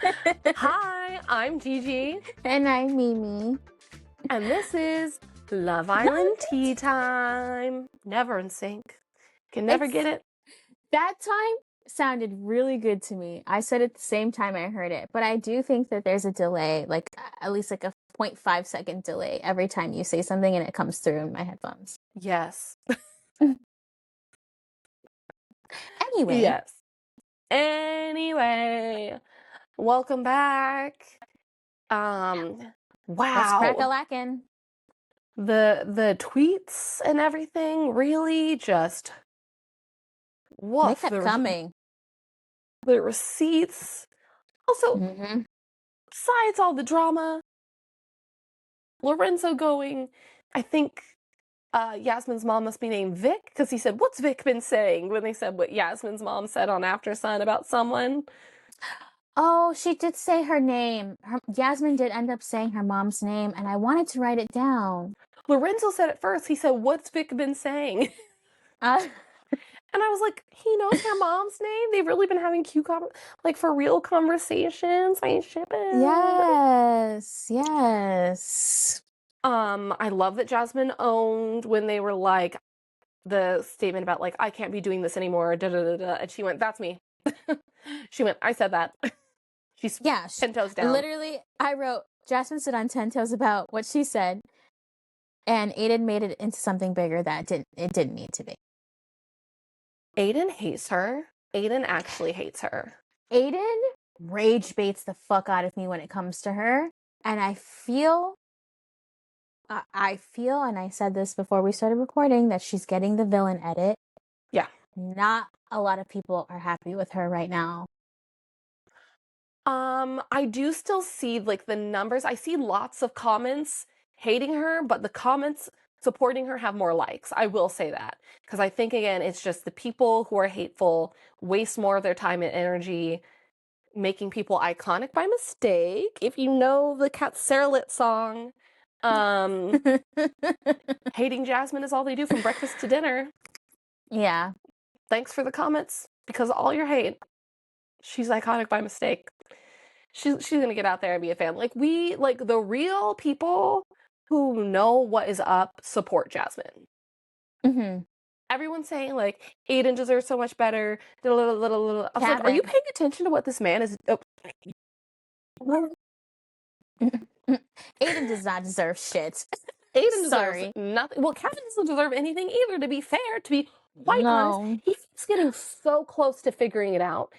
Hi, I'm Gigi, And I'm Mimi. and this is Love Island Tea Time. Never in sync. Can never get it. That time sounded really good to me. I said it the same time I heard it, but I do think that there's a delay, like at least like a 0.5 second delay every time you say something and it comes through in my headphones. Yes. Anyway. Yes. Anyway, welcome back. Let's Wow. crack-a-lackin'. The tweets and everything really just woof. They kept coming. The receipts. Also, Mm-hmm. besides all the drama, Lorenzo going, I think Yasmin's mom must be named Vic, because he said, "What's Vic been saying?" when they said what Yasmin's mom said on After Sun about someone. Oh, she did say her name. Yasmin did end up saying her mom's name, and I wanted to write it down. Lorenzo said it first. He said, "What's Vic been saying?" And I was like, he knows her mom's name? They've really been having cute, like, for real conversations. I ship it. Yes. I love that Jasmine owned when they were like, the statement about, like, I can't be doing this anymore, da da da da. And she went, "That's me." She went, "I said that." She's 10 toes down. Literally, I wrote, Jasmine stood on 10 toes about what she said, and Aiden made it into something bigger that it didn't need to be. Aiden hates her. Aiden actually hates her. Aiden rage baits the fuck out of me when it comes to her. And I feel, and I said this before we started recording, that she's getting the villain edit. Yeah. Not a lot of people are happy with her right now. I do still see, like, the numbers. I see lots of comments hating her, but the comments supporting her have more likes. I will say that. Because I think, again, it's just the people who are hateful waste more of their time and energy making people iconic by mistake. If you know the Cat Sarah song, hating Jasmine is all they do from breakfast to dinner. Yeah. Thanks for the comments, because all your hate, she's iconic by mistake. She's gonna get out there and be a fan. Like, we, like, the real people who know what is up support Jasmine. Mm-hmm. Everyone's saying, like, Aiden deserves so much better. I was like, are you paying attention to what this man is? Oh. Aiden does not deserve shit. Aiden deserves nothing. Well, Kavan doesn't deserve anything either, to be fair, to be quite honest. He keeps getting so close to figuring it out.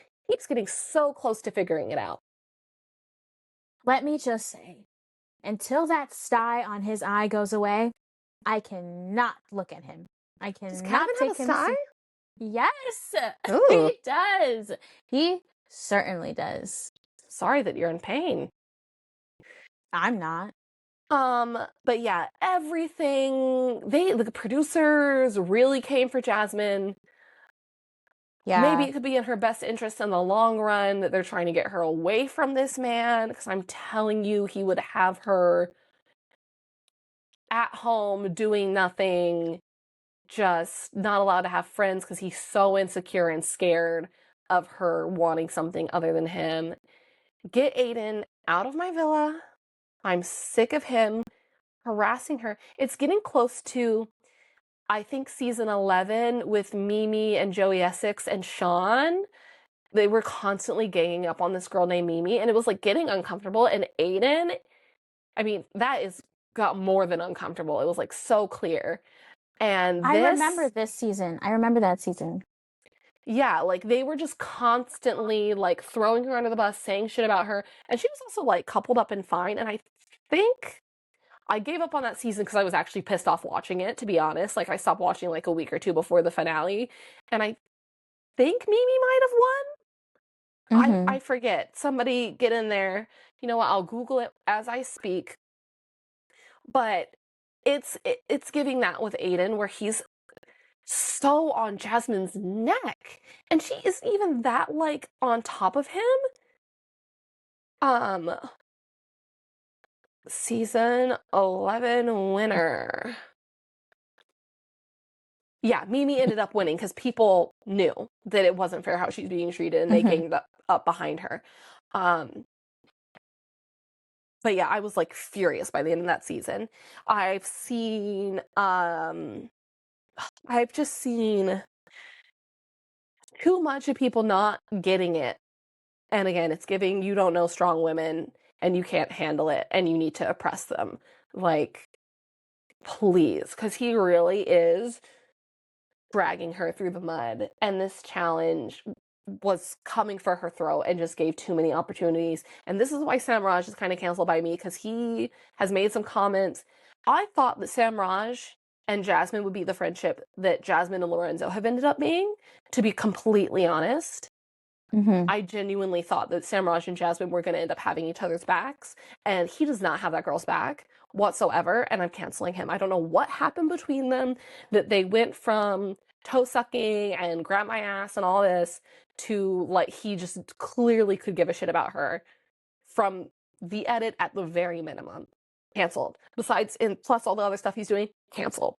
Let me just say, until that sty on his eye goes away, I cannot look at him. I cannot Does Kavan take have a him. sty? Yes, Ooh. he does. He certainly does. Sorry that you're in pain. I'm not. But yeah, everything, the producers really came for Jasmine. Yeah. Maybe it could be in her best interest in the long run that they're trying to get her away from this man, because I'm telling you, he would have her at home doing nothing, just not allowed to have friends because he's so insecure and scared of her wanting something other than him. Get Aiden out of my villa. I'm sick of him harassing her. It's getting close to, I think, season 11 with Mimi and Joey Essex and Sean. They were constantly ganging up on this girl named Mimi, and it was, like, getting uncomfortable. And Aiden, I mean, that got more than uncomfortable. It was, like, so clear. And I remember this season. I remember that season. Yeah, like, they were just constantly, like, throwing her under the bus, saying shit about her. And she was also, like, coupled up and fine. And I think I gave up on that season because I was actually pissed off watching it, to be honest. Like, I stopped watching, like, a week or two before the finale. And I think Mimi might have won. Mm-hmm. I forget. Somebody get in there. You know what? I'll Google it as I speak. But it's giving that with Aiden, where he's so on Jasmine's neck, and she isn't even that, like, on top of him. Season 11 winner. Yeah, Mimi ended up winning because people knew that it wasn't fair how she's being treated, and they ganged up behind her. But yeah, I was like furious by the end of that season. I've just seen too much of people not getting it. And again, it's giving you don't know strong women and you can't handle it and you need to oppress them. Like, please, because he really is dragging her through the mud. And this challenge was coming for her throat and just gave too many opportunities. And this is why Samraj is kind of canceled by me, because he has made some comments. I thought that Samraj and Jasmine would be the friendship that Jasmine and Lorenzo have ended up being, to be completely honest. I genuinely thought that Samraj and Jasmine were going to end up having each other's backs, and he does not have that girl's back whatsoever, and I'm canceling him. I don't know what happened between them, that they went from toe sucking and grab my ass and all this to like he just clearly could give a shit about her from the edit at the very minimum. Canceled. Besides, and plus all the other stuff he's doing, canceled.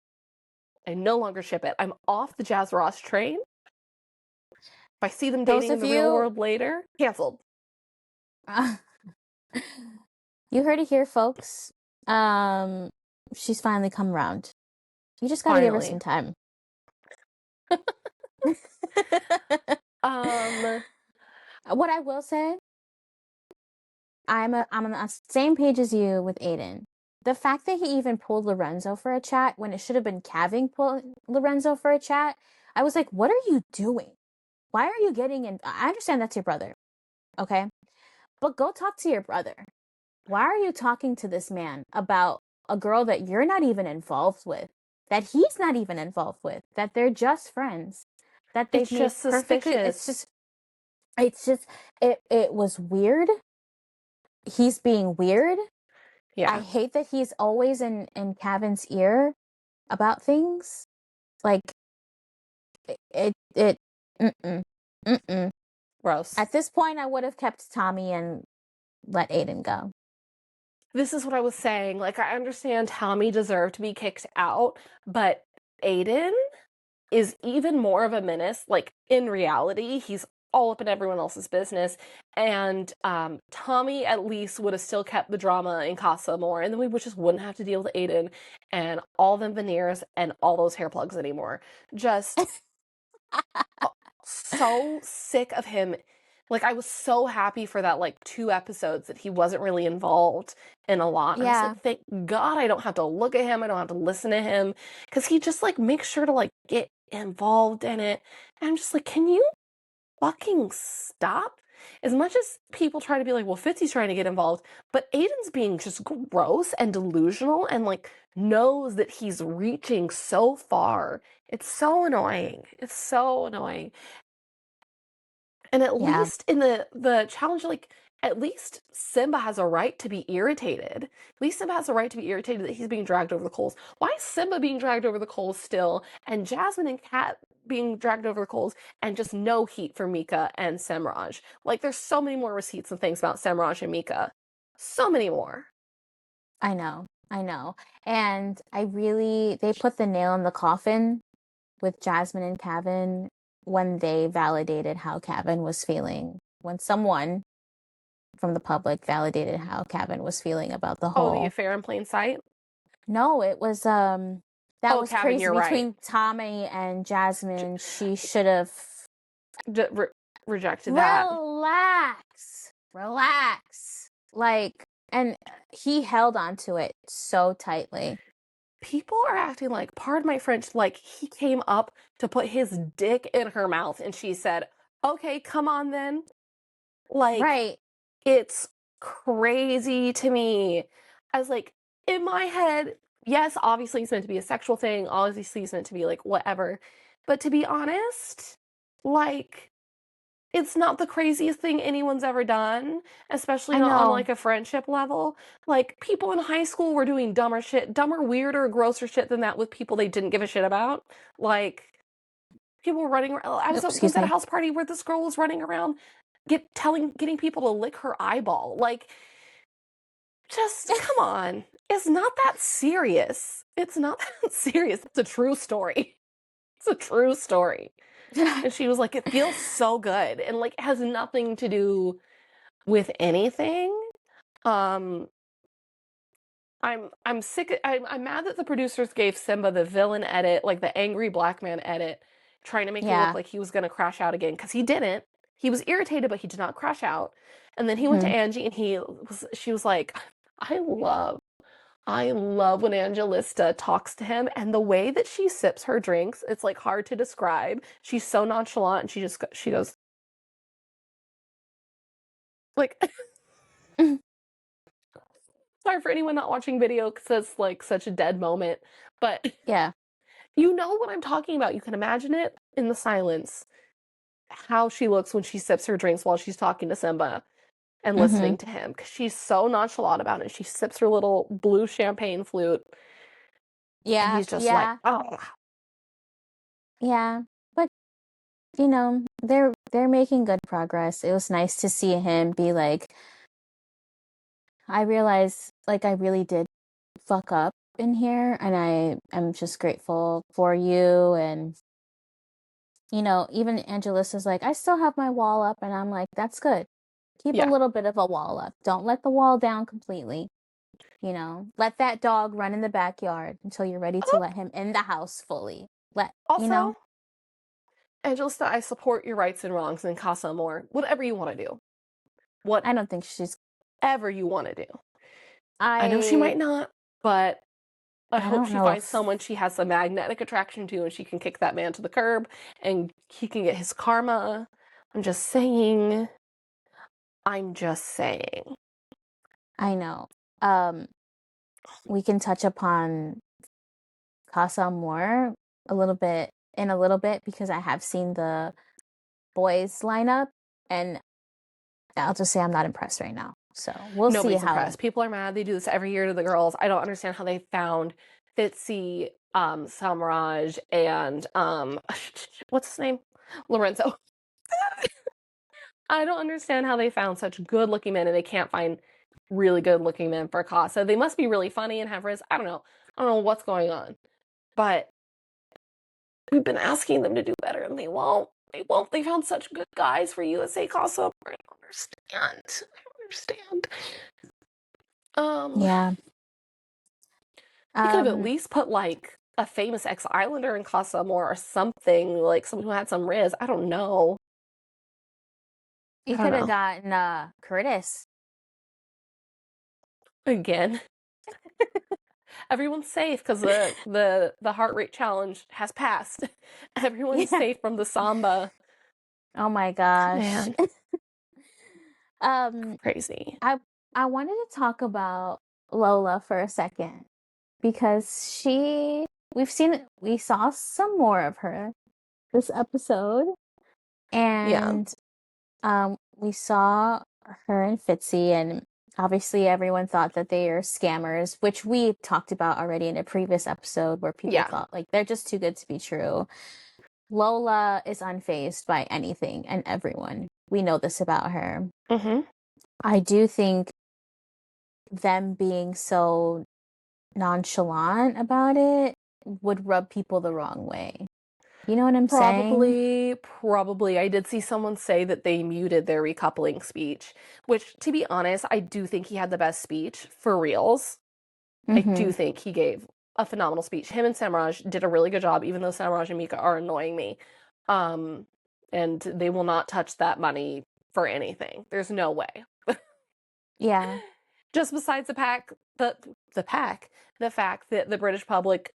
I no longer ship it. I'm off the Jazz Ross train. If I see them dating in the real world later, canceled. You heard it here, folks. She's finally come around. You just gotta give her some time. What I will say, I'm on the same page as you with Aiden. The fact that he even pulled Lorenzo for a chat when it should have been Kavan pulling Lorenzo for a chat, I was like, what are you doing? Why are you getting in? I understand that's your brother, okay? But go talk to your brother. Why are you talking to this man about a girl that you're not even involved with, that he's not even involved with, that they're just friends, that they've made just suspicious. It was weird. He's being weird. Yeah. I hate that he's always in Kavan's ear about things. Like, Gross. At this point, I would have kept Tommy and let Aiden go. This is what I was saying. Like, I understand Tommy deserved to be kicked out, but Aiden is even more of a menace. Like, in reality, he's all up in everyone else's business. And Tommy at least would have still kept the drama in Casa more, and then we just wouldn't have to deal with Aiden and all them veneers and all those hair plugs anymore. Just so sick of him. Like, I was so happy for that, like, 2 episodes that he wasn't really involved in a lot. Yeah. I was like, thank God I don't have to look at him. I don't have to listen to him. Because he just, like, makes sure to, like, get involved in it. And I'm just like, can you fucking stop? As much as people try to be like, well, Fitzy's trying to get involved, but Aiden's being just gross and delusional and, like, knows that he's reaching so far. It's so annoying. It's so annoying. And at least in the challenge, like, at least Simba has a right to be irritated. At least Simba has a right to be irritated that he's being dragged over the coals. Why is Simba being dragged over the coals still, and Jasmine and Kat being dragged over the coals, and just no heat for Mica and Samraj? Like, there's so many more receipts and things about Samraj and Mica. So many more. I know. And they put the nail in the coffin with Jasmine and Kavan when they validated how Kavan was feeling. When someone from the public validated how Kavan was feeling about the whole... Oh, the affair in plain sight? No, it was, that was Kavan, crazy. you're Between right. Tommy and Jasmine, she should have... rejected that. Relax. Like, and he held on to it so tightly. People are acting like, pardon my French, like he came up to put his dick in her mouth and she said, okay, come on then. Like, right. It's crazy to me. I was like, in my head, yes, obviously it's meant to be a sexual thing. Obviously it's meant to be like whatever. But to be honest, like, it's not the craziest thing anyone's ever done, especially not on like a friendship level. Like, people in high school were doing dumber, weirder, grosser shit than that with people they didn't give a shit about. Like, people were running around. I was at a house party where this girl was running around getting people to lick her eyeball. Like, just come on. It's not that serious. It's not that serious. It's a true story. It's a true story. And she was like, it feels so good. And like, it has nothing to do with anything. Um, I'm sick. I'm mad that the producers gave Simba the villain edit, like the angry black man edit, trying to make it look Yeah. like he was gonna crash out again because he didn't. He was irritated, but he did not crash out. And then he went to Hmm. Angie, and she was like, I love I love when Angelista talks to him and the way that she sips her drinks, it's like hard to describe. She's so nonchalant and she goes like sorry for anyone not watching video because it's like such a dead moment, but Yeah. you know what I'm talking about. You can imagine it in the silence how she looks when she sips her drinks while she's talking to Simba and Hmm. listening to him because she's so nonchalant about it. She sips her little blue champagne flute and Yeah. he's just like, Yeah. oh, Yeah. But you know, they're making good progress. It was nice to see him be like, I realize like I really did fuck up in here and I am just grateful for you. And you know, even Angelista's like, I still have my wall up, and I'm like, that's good. Keep a yeah. little bit of a wall up. Don't let the wall down completely. You know, let that dog run in the backyard until you're ready to let him in the house fully. You know, Also, Angelista, I support your rights and wrongs in Casa Amor. Whatever you want to do. I don't think she's, Whatever you want to do. I know she I, might not, but I I hope don't she know finds if, someone she has a magnetic attraction to and she can kick that man to the curb and he can get his karma. I'm just saying. I'm just saying. I know. Um, we can touch upon Casa more a little bit because I have seen the boys lineup and I'll just say I'm not impressed right now. So we'll see Nobody's how. impressed. People are mad. They do this every year to the girls. I don't understand how they found Fitzy, Samraj, and what's his name? Lorenzo. I don't understand how they found such good looking men and they can't find really good looking men for Casa. They must be really funny and have riz. I don't know. I don't know what's going on. But we've been asking them to do better and they won't. They won't. They found such good guys for USA Casa. I don't understand. I don't understand. Um, Yeah. they could have at Um, least put like a famous ex-islander in Casa More or something, like someone who had some riz. I don't know. you I don't could have know. gotten Curtis. Again. Everyone's safe because the heart rate challenge has passed. Everyone's Yeah. safe from the samba. Oh my gosh. Man, um, crazy. I I wanted to talk about Lola for a second because we saw some more of her this episode, Yeah. and we saw her and Fitzy, and obviously everyone thought that they are scammers, which we talked about already in a previous episode where people Yeah. thought like they're just too good to be true. Lola is unfazed by anything and everyone. We know this about her. Mm-hmm. I do think them being so nonchalant about it would rub people the wrong way. You know what I'm saying? Probably. I did see someone say that they muted their recoupling speech, which, to be honest, I do think he had the best speech for reals. I Mm-hmm. do think he gave a phenomenal speech. Him and Samraj did a really good job, even though Samraj and Mica are annoying me. Um, and they will not touch that money for anything. There's no way. Yeah. Just besides the pack, the fact that the British public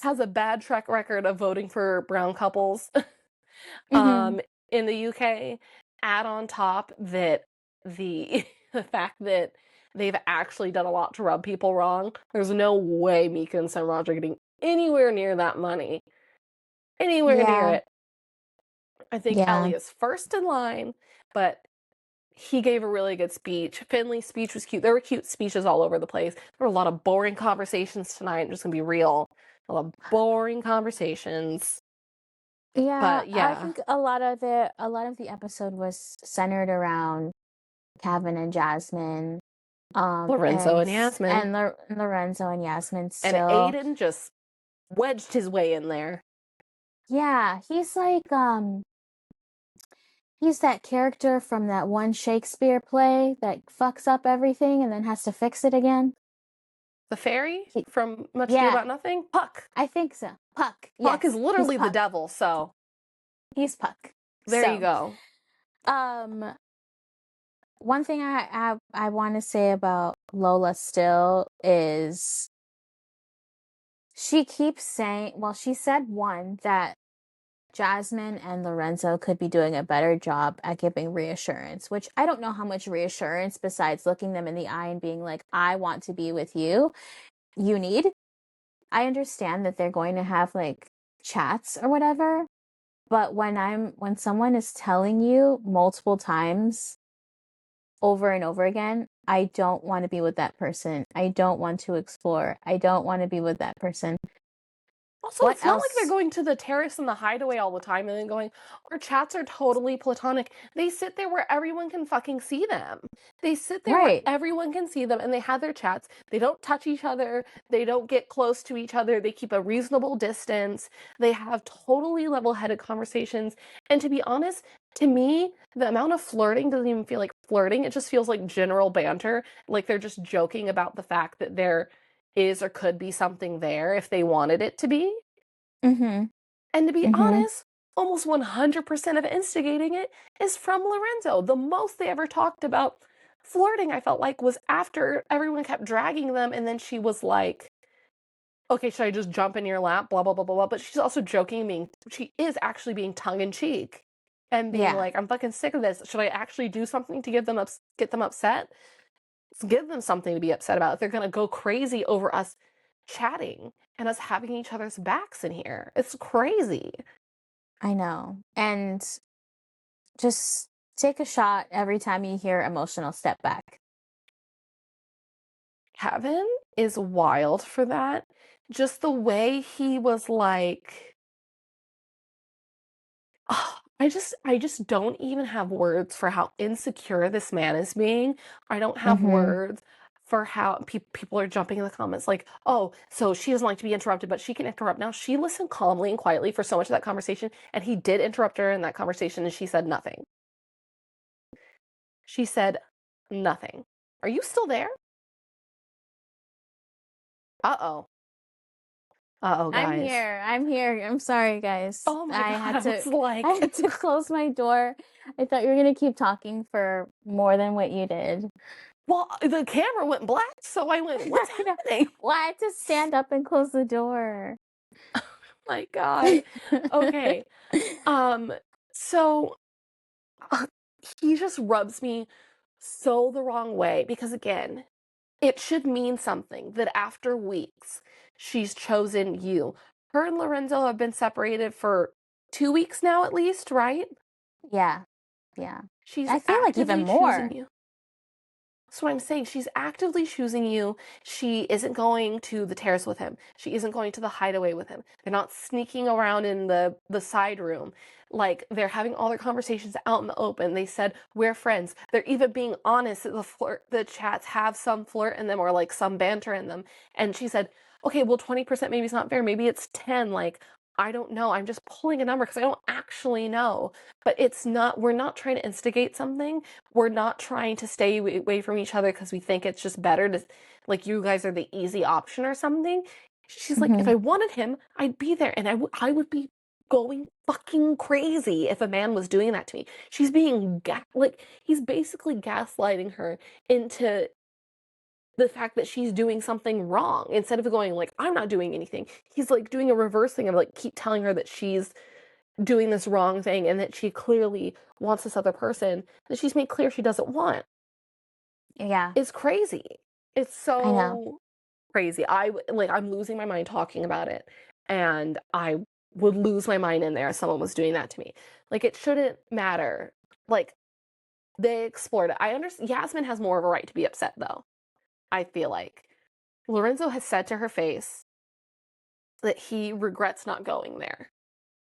has a bad track record of voting for brown couples Mm-hmm. in the UK, add on top that the the fact that they've actually done a lot to rub people wrong. There's no way Mika and Samraj are getting anywhere near that money. Anywhere near Yeah. it. I think Yeah. Ellie is first in line, but he gave a really good speech. Finley's speech was cute. There were cute speeches all over the place. There were a lot of boring conversations tonight. I'm just gonna be real. A lot of boring conversations. Yeah, But I yeah, think a lot of the episode was centered around Kavan and Jasmine, Lorenzo and Yasmin. Lorenzo and Yasmin And still. Aiden just wedged his way in there. Yeah, he's like He's that character from that one Shakespeare play that fucks up everything and then has to fix it again. The fairy from Much Ado Yeah, About Nothing? Puck. I think so. Puck. Puck is Yes, he's literally the Puck. devil, so He's Puck. there you So, go. um, one thing I want to say about Lola still is she keeps saying, well, she said one that Jasmine and Lorenzo could be doing a better job at giving reassurance, which I don't know how much reassurance besides looking them in the eye and being like, I want to be with you, you need. I understand that they're going to have like chats or whatever, but when someone is telling you multiple times over and over again, I don't want to be with that person. I don't want to explore. I don't want to be with that person. Also, What it's not like they're else? going to the terrace and the hideaway all the time and then going, our chats are totally platonic. They sit there where everyone can fucking see them. They sit there where Right. everyone can see them and they have their chats. They don't touch each other. They don't get close to each other. They keep a reasonable distance. They have totally level-headed conversations. And to be honest, to me, the amount of flirting doesn't even feel like flirting. It just feels like general banter. Like they're just joking about the fact that there is or could be something there if they wanted it to be. Mm-hmm. And to be Mm-hmm. honest, almost 100% of instigating it is from Lorenzo. The most they ever talked about flirting, I felt like, was after everyone kept dragging them, and then she was like, okay, should I just jump in your lap? Blah, blah, blah, blah, blah. But she's also joking, she is actually being tongue in cheek and being Yeah. like, I'm fucking sick of this. Should I actually do something to get them upset? Give them something to be upset about. If they're gonna go crazy over us chatting and us having each other's backs in here. It's crazy. I know. And just take a shot every time you hear emotional step back. Kevin is wild for that. Just the way he was like, oh, I just don't even have words for how insecure this man is being. I don't have Mm-hmm. words for how people are jumping in the comments like, oh, so she doesn't like to be interrupted, but she can interrupt. Now, she listened calmly and quietly for so much of that conversation, and he did interrupt her in that conversation, and she said nothing. She said nothing. Are you still there? Uh-oh. Uh-oh, I'm guys. here. I'm here. I'm sorry, guys. Oh my God, I was I like, had to close my door. I thought you were gonna keep talking for more than what you did. well, the camera went black, so I went, what's I know. happening? Well, I had to stand up and close the door. My God. Okay. Um, so he just rubs me so the wrong way because again, it should mean something that after weeks she's chosen you. Her and Lorenzo have been separated for 2 weeks now at least, right? Yeah. Yeah. She's I feel like even actively choosing more. you. So I'm saying she's actively choosing you. She isn't going to the terrace with him. She isn't going to the hideaway with him. They're not sneaking around in the side room. Like they're having all their conversations out in the open. They said we're friends. They're even being honest that the chats have some flirt in them or like some banter in them. And she said, okay, well 20% maybe it's not fair. Maybe it's 10. Like I don't know. I'm just pulling a number because I don't actually know. But it's not. We're not trying to instigate something. We're not trying to stay away from each other because we think it's just better to, like, you guys are the easy option or something. She's like, if Mm-hmm. I wanted him, I'd be there, and I would be going fucking crazy if a man was doing that to me. She's being like, he's basically gaslighting her into the fact that she's doing something wrong instead of going like, I'm not doing anything. He's like doing a reverse thing of like keep telling her that she's doing this wrong thing and that she clearly wants this other person that she's made clear she doesn't want. Yeah. It's crazy. It's I know. so crazy. I'm losing my mind talking about it, and I would lose my mind in there if someone was doing that to me. Like it shouldn't matter. Like they explored it. I understand Yasmin has more of a right to be upset though. I feel like Lorenzo has said to her face that he regrets not going there.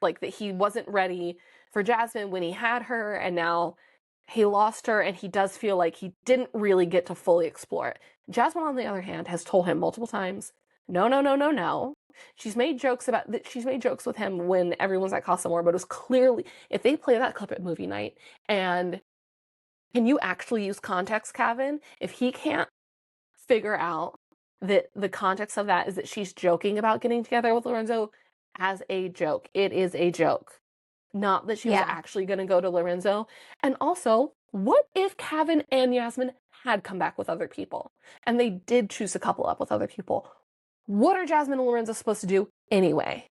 Like that he wasn't ready for Jasmine when he had her, and now he lost her, and he does feel like he didn't really get to fully explore it. Jasmine, on the other hand, has told him multiple times, no, no, no, no, no. She's made jokes about that. She's made jokes with him when everyone's at Casa Amor, but it was clearly, if they play that clip at movie night, and can you actually use context, Kavan? If he can't figure out that the context of that is that she's joking about getting together with Lorenzo as a joke, it is a joke. Not that she was Yeah. actually going to go to Lorenzo. And also, what if Kavan and Yasmin had come back with other people and they did choose to couple up with other people? What are Jasmine and Lorenzo supposed to do anyway?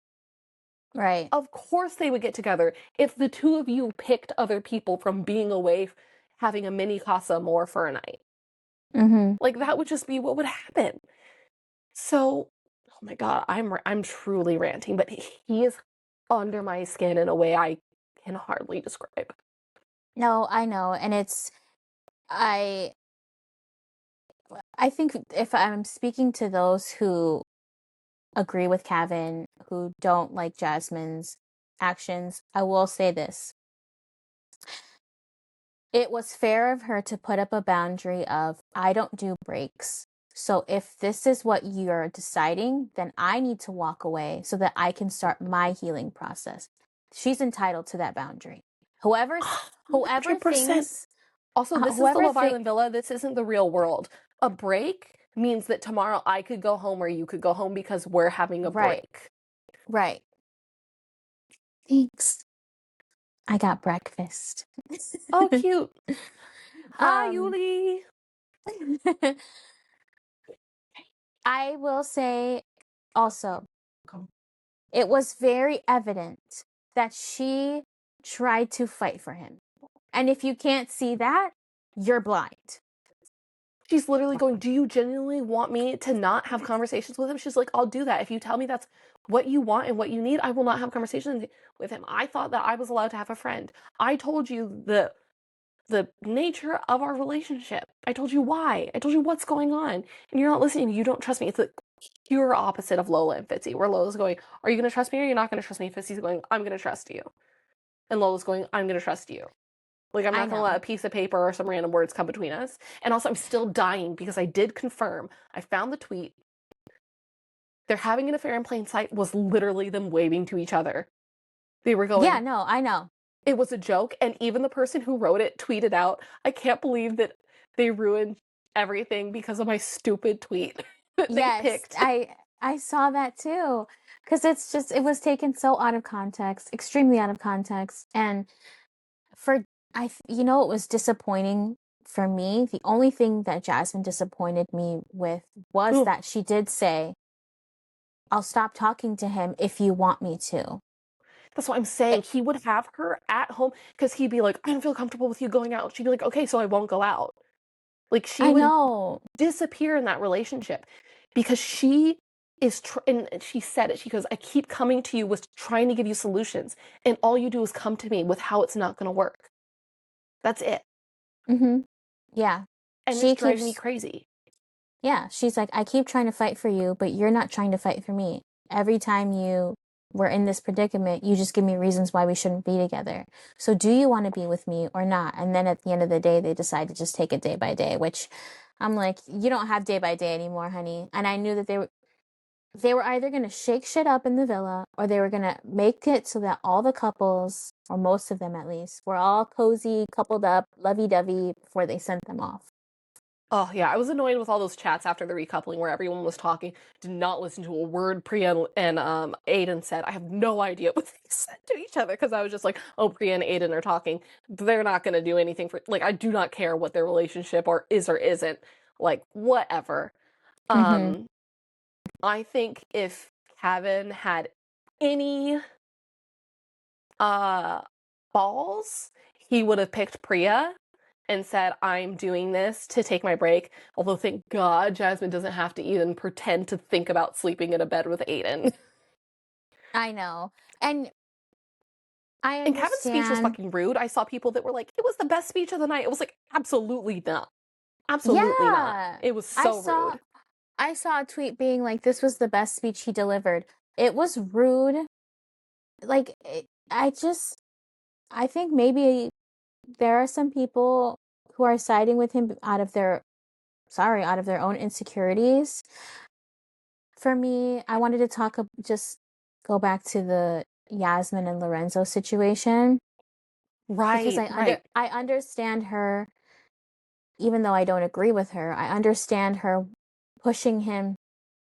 Right. Of course they would get together if the two of you picked other people from being away, having a mini casa amor for a night. Mm-hmm. Like, that would just be what would happen. So, oh my God, I'm truly ranting, but he is under my skin in a way I can hardly describe. No, I know. And I I think if I'm speaking to those who agree with Kavan, who don't like Jasmine's actions, I will say this. It was fair of her to put up a boundary of, I don't do breaks. So if this is what you're deciding, then I need to walk away so that I can start my healing process. She's entitled to that boundary. Whoever whoever 100%. thinks Also, this is the whoever Love think Island villa. This isn't the real world. A break means that tomorrow I could go home or you could go home because we're having a right, break. right. Thanks. I got breakfast. Oh, cute. Hi, um Yuli. I will say also, it was very evident that she tried to fight for him. And if you can't see that, you're blind. She's literally going, do you genuinely want me to not have conversations with him? She's like, I'll do that. If you tell me that's what you want and what you need, I will not have conversations with him. I thought that I was allowed to have a friend. I told you the nature of our relationship. I told you why. I told you what's going on. And you're not listening. You don't trust me. It's the pure opposite of Lola and Fitzy, where Lola's going, are you going to trust me or you're not going to trust me? Fitzy's going, I'm going to trust you. And Lola's going, I'm going to trust you. Like, I'm I not going to let know. a piece of paper or some random words come between us. And also, I'm still dying because I did confirm. I found the tweet. They're having an affair in plain sight was literally them waving to each other. They were going, Yeah, no, I know. it was a joke. And even the person who wrote it tweeted out, I can't believe that they ruined everything because of my stupid tweet that they Yes, picked. I saw that too. Because it was taken so out of context, extremely out of context. And for, it was disappointing for me. The only thing that Jasmine disappointed me with was Ooh, that she did say, I'll stop talking to him if you want me to. that's what I'm saying. He would have her at home because he'd be like, I don't feel comfortable with you going out. She'd be like, okay, so I won't go out. Like, she I would know. disappear in that relationship because she is and she said it, she goes, I keep coming to you with trying to give you solutions and all you do is come to me with how it's not going to work. That's it. Mm-hmm. Yeah. And it's She driving me keeps, crazy. yeah, she's like, I keep trying to fight for you, but you're not trying to fight for me. Every time you were in this predicament, you just give me reasons why we shouldn't be together. So do you want to be with me or not? And then at the end of the day, they decide to just take it day by day, which I'm like, you don't have day by day anymore, honey. And I knew that they were either going to shake shit up in the villa or they were going to make it so that all the couples, or most of them at least, were all cozy, coupled up, lovey-dovey before they sent them off. Oh yeah, I was annoyed with all those chats after the recoupling where everyone was talking. Did not listen to a word Priya and Aiden said. I have no idea what they said to each other because I was just like, oh, Priya and Aiden are talking. They're not going to do anything for, like, I do not care what their relationship or isn't. Like, whatever. Mm-hmm. Um, I think if Kavan had any uh balls, he would have picked Priya and said, I'm doing this to take my break. Although, thank God, Jasmine doesn't have to even pretend to think about sleeping in a bed with Aiden. I know. And I And Kevin's speech was understand. fucking rude. I saw people that were like, it was the best speech of the night. It was like, absolutely not. Absolutely not. Yeah. It was I so saw rude. I saw a tweet being like, this was the best speech he delivered. It was rude. Like I think maybe there are some people who are siding with him out of their own insecurities. For me, I wanted to just go back to the Yasmin and Lorenzo situation because Right, right. I understand her, even though I don't agree with her. I understand her pushing him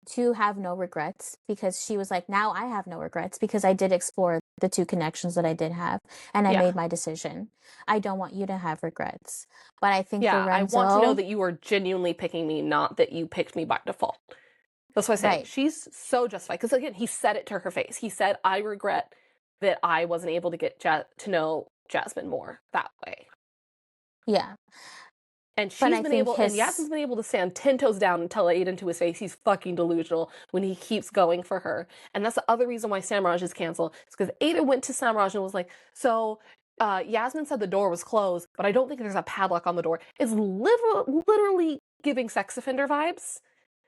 to have no regrets because she was like, now I have no regrets because I did explore the two connections that I did have and I Yeah. made my decision. I don't want you to have regrets. But I think Yeah, I want to know Lorenzo, that you are genuinely picking me, not that you picked me by default. That's what I say. right. She's so justified. Because again, he said it to her face. He said, I regret that I wasn't able to get to know Jasmine more that way. Yeah. And But she's I been think able, and Yasmin's his, been able to stand 10 toes down and tell Aiden to his face he's fucking delusional when he keeps going for her. And that's the other reason why Samraj is canceled. It's because Aiden went to Samraj and was like, so Yasmin said the door was closed, but I don't think there's a padlock on the door. It's literally giving sex offender vibes.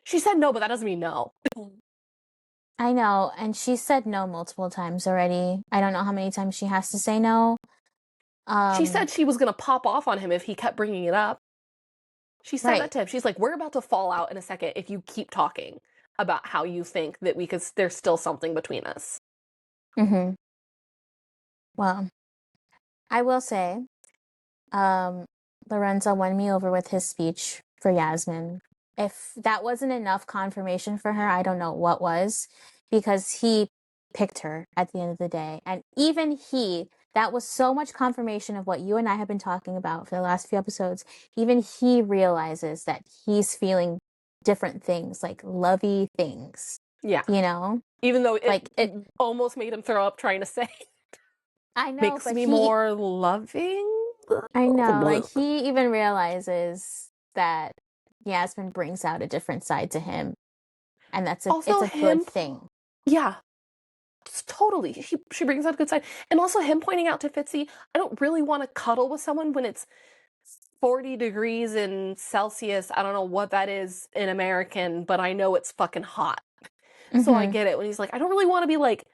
She said no, but that doesn't mean no. I know, and she said no multiple times already. I don't know how many times she has to say no. She said she was going to pop off on him if he kept bringing it up. She said Right. that to him. She's like, we're about to fall out in a second if you keep talking about how you think that we could, there's still something between us. Mm-hmm. Well, I will say, um, Lorenzo won me over with his speech for Yasmin. If that wasn't enough confirmation for her, I don't know what was, because he picked her at the end of the day. And even that was so much confirmation of what you and I have been talking about for the last few episodes. Even he realizes that he's feeling different things, like lovey things, Yeah. you know? Even though it Like it, almost made him throw up trying to say, I know, makes but me more loving. I know, like he even realizes that Yasmin brings out a different side to him, and it's Also, a good him, thing. yeah, totally. She brings out a good side. And also, him pointing out to Fitzy, I don't really want to cuddle with someone when it's 40 degrees in Celsius. I don't know what that is in American, but I know it's fucking hot. So I Mm-hmm. get it when he's like, I don't really want to be like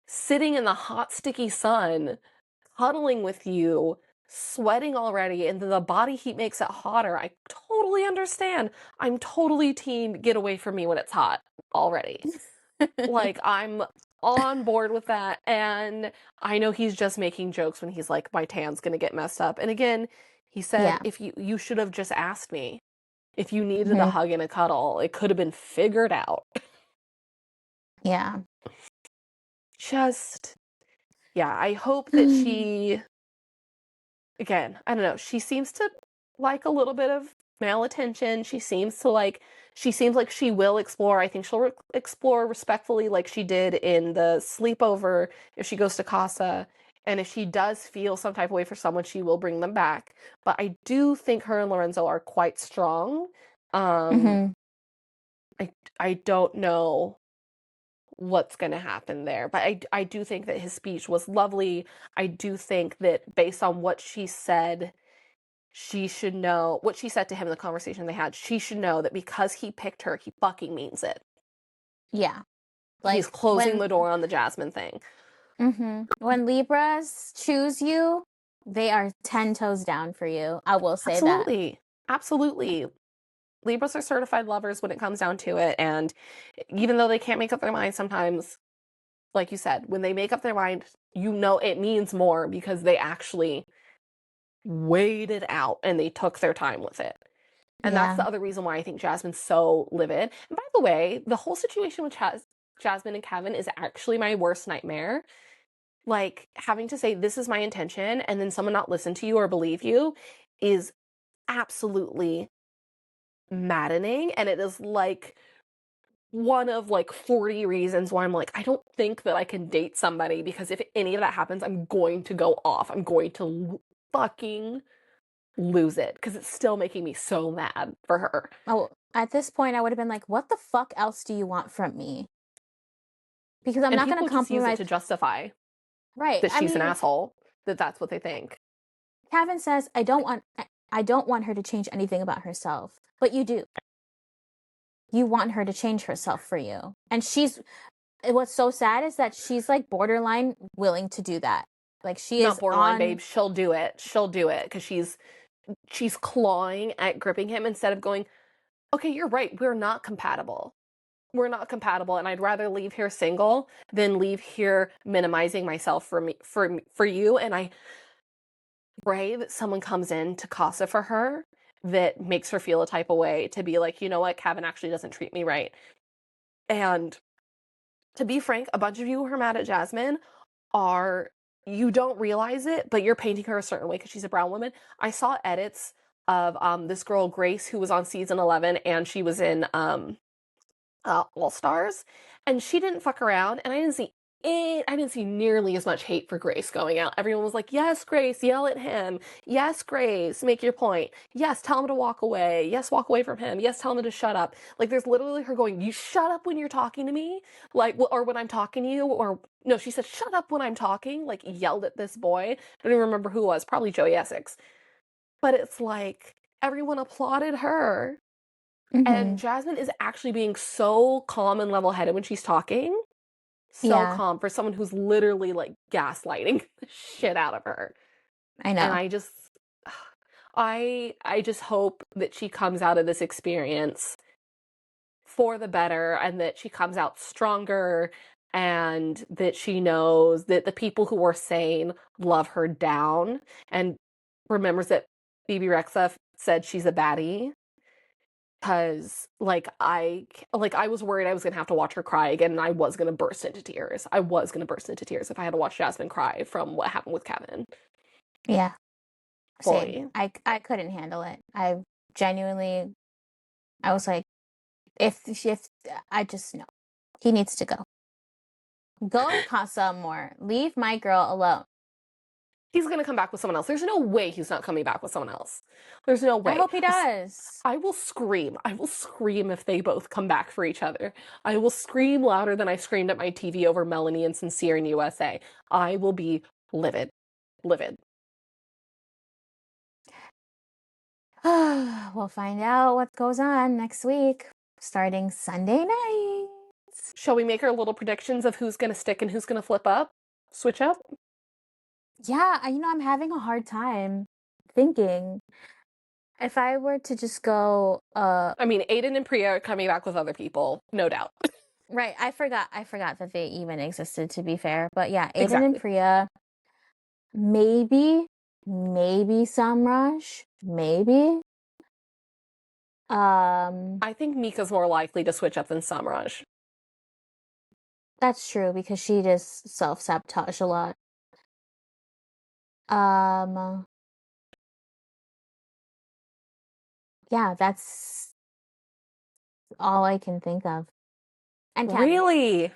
sitting in the hot, sticky sun, cuddling with you, sweating already, and then the body heat makes it hotter. I totally understand. I'm totally team get away from me when it's hot already. Like, I'm on board with that. And I know he's just making jokes when he's like, my tan's gonna get messed up. And again, he said, Yeah. if you should have just asked me. If you needed a Mm-hmm. hug and a cuddle, it could have been figured out. Yeah. Just, yeah, I hope that she, again, I don't know, she seems to like a little bit of male attention. She seems like she will explore. I think she'll explore respectfully like she did in the sleepover if she goes to casa. And if she does feel some type of way for someone, she will bring them back. But I do think her and Lorenzo are quite strong. Um, Mm-hmm. I don't know what's going to happen there. But I do think that his speech was lovely. I do think that based on what she said, she should know what she said to him in the conversation they had. She should know that because he picked her, he fucking means it. Yeah. He's Like closing the door on the Jasmine thing. when Libras choose you, they are 10 toes down for you. I will say that. Absolutely. Absolutely. Libras are certified lovers when it comes down to it. And even though they can't make up their mind sometimes, like you said, when they make up their mind, you know it means more because they actually weighed it out and they took their time with it. And that's Yeah. the other reason why I think Jasmine's so livid. And by the way, the whole situation with Jasmine and Kavan is actually my worst nightmare. Like, having to say, this is my intention, and then someone not listen to you or believe you is absolutely maddening. And it is like one of like 40 reasons why I'm like, I don't think that I can date somebody because if any of that happens, I'm going to go off. I'm going to fucking lose it because it's still making me so mad for her. Oh, at this point, I would have been like, what the fuck else do you want from me? Because I'm And not going to people just use it compromise. to justify Right. that I she's an mean, asshole, that that's what they think. Kevin says, I don't want her to change anything about herself. But you do. You want her to change herself for you. And what's so sad is that she's like borderline willing to do that. Like she Not is borderline babe, on, she'll do it. She'll do it because she's clawing at gripping him instead of going, okay, you're right, we're not compatible. we're not compatible, and I'd rather leave here single than leave here minimizing myself for you. And I pray that someone comes in to casa for her that makes her feel a type of way, to be like, you know what, Kavan actually doesn't treat me right. And to be frank, a bunch of you who are mad at Jasmine are, you don't realize it, but you're painting her a certain way because she's a brown woman. I saw edits of this girl Grace, who was on season 11, and she was in All Stars, and she didn't fuck around, and I didn't see nearly as much hate for Grace going out. Everyone was like, yes, Grace, yell at him. Yes, Grace, make your point. Yes, tell him to walk away. Yes, walk away from him. Yes, tell him to shut up. Like, there's literally her going, you shut up when you're talking to me, like, or when I'm talking to you, or no, she said, shut up when I'm talking, like, yelled at this boy. I don't even remember who it was, probably Joey Essex. But it's like, everyone applauded her. And Jasmine is actually being so calm and level-headed when she's talking. So Yeah. calm for someone who's literally like gaslighting the shit out of her. I And know. I just hope that she comes out of this experience for the better, and that she comes out stronger, and that she knows that the people who are sane love her down, and remembers that Bibi Rexa said she's a baddie. Because I was worried I was gonna have to watch her cry again, and I was gonna burst into tears. I was gonna burst into tears if I had to watch Jasmine cry from what happened with Kavan. Yeah. Fully. Same. I couldn't handle it. I genuinely, I was like, if I just know he needs to go. Go to casa more. Leave my girl alone. He's gonna come back with someone else. There's no way he's not coming back with someone else. There's no way. I hope he does. I will scream. I will scream if they both come back for each other. I will scream louder than I screamed at my TV over Melanie and Sincere in USA. I will be livid. Livid. We'll find out what goes on next week, starting Sunday night. Shall we make our little predictions of who's gonna stick and who's gonna flip up? Switch up? Yeah, I'm having a hard time thinking. If I were to just go, I mean, Aiden and Priya are coming back with other people, no doubt. right, I forgot that they even existed, to be fair. But yeah, Aiden and Exactly. Priya, maybe Samraj, maybe. I think Mica's more likely to switch up than Samraj. That's true because she does self-sabotage a lot. Um, yeah, that's all I can think of. And Kavan. Really?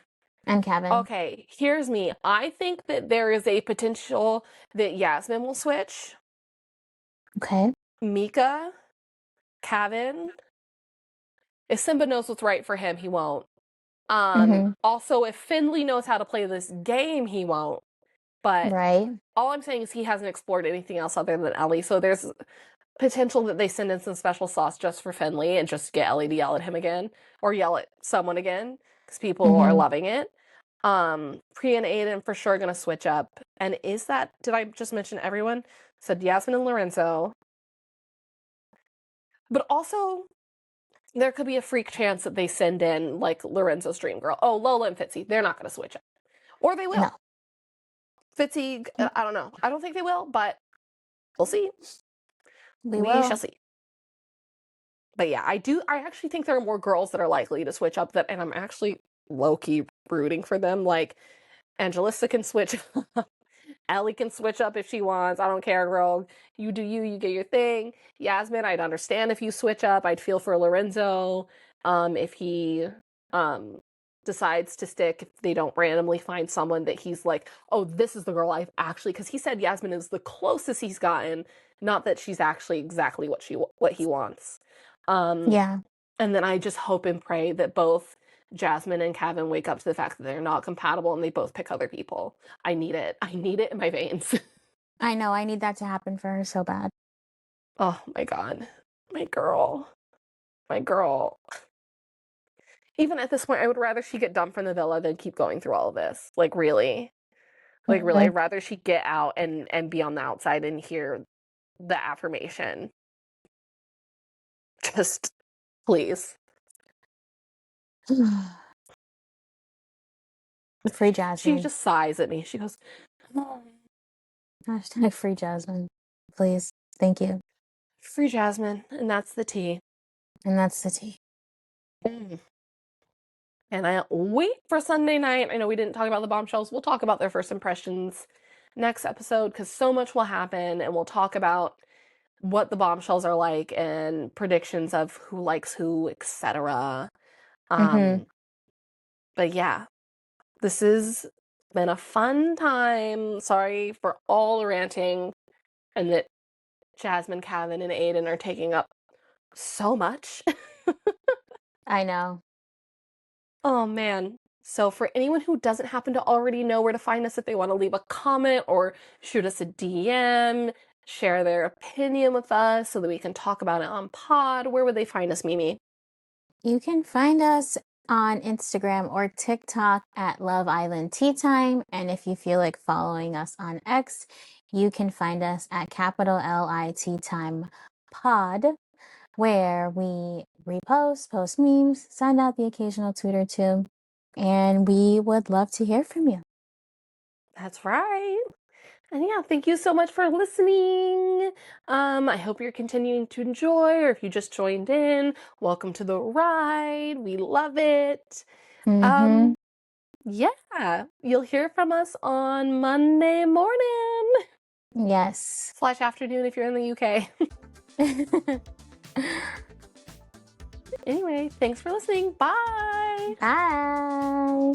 And Kavan. Okay, here's me. I think that there is a potential that Yasmin will switch. Okay. Mica, Kavan. If Simba knows what's right for him, he won't. Also, if Finley knows how to play this game, he won't. But Right. all I'm saying is he hasn't explored anything else other than Ellie, so there's potential that they send in some special sauce just for Finley and just get Ellie to yell at him again, or yell at someone again, because people are loving it. Priya and Aiden for sure gonna switch up. And did I just mention everyone? Said Yasmin and Lorenzo. But also, there could be a freak chance that they send in, like, Lorenzo's dream girl. Oh, Lola and Fitzy. They're not gonna switch up. Or they will. No. Fitzy, I don't know. I don't think they will, but we'll see. We shall see. But yeah, I actually think there are more girls that are likely to switch up, and I'm actually low-key rooting for them. Like, Angelissa can switch up. Ellie can switch up if she wants. I don't care, girl. You do you get your thing. Yasmin, I'd understand if you switch up. I'd feel for Lorenzo if he decides to stick, if they don't randomly find someone that he's like, oh, this is the girl I've actually, because he said Yasmin is the closest he's gotten, not that she's actually exactly what he wants. Yeah. And then I just hope and pray that both Jasmine and Kavan wake up to the fact that they're not compatible and they both pick other people. I need it. I need it in my veins. I know. I need that to happen for her so bad. Oh my God. My girl. My girl. Even at this point, I would rather she get dumped from the villa than keep going through all of this. Like, really. Like, really, I'd rather she get out and be on the outside and hear the affirmation. Just, please. Free Jasmine. She just sighs at me. She goes, "Oh, Hashtag free Jasmine. Please. Thank you. free Jasmine," and that's the tea. And that's the tea. Mm. And I wait for Sunday night. I know we didn't talk about the bombshells. We'll talk about their first impressions next episode because so much will happen, and we'll talk about what the bombshells are like and predictions of who likes who, etc. But yeah, this has been a fun time. Sorry for all the ranting and that Jasmine, Kavan, and Aiden are taking up so much. I know. Oh man. So for anyone who doesn't happen to already know where to find us, if they want to leave a comment or shoot us a DM, share their opinion with us so that we can talk about it on pod, where would they find us, Mimi? You can find us on Instagram or TikTok at Love Island Tea Time. And if you feel like following us on X, you can find us at capital L-I Tea Time Pod, where we repost, post memes, send out the occasional tweet or two. And we would love to hear from you. That's right. And yeah, thank you so much for listening. I hope you're continuing to enjoy, or if you just joined in, welcome to the ride. We love it. Yeah, you'll hear from us on Monday morning. Yes. / afternoon if you're in the UK. Anyway, thanks for listening. Bye. Bye.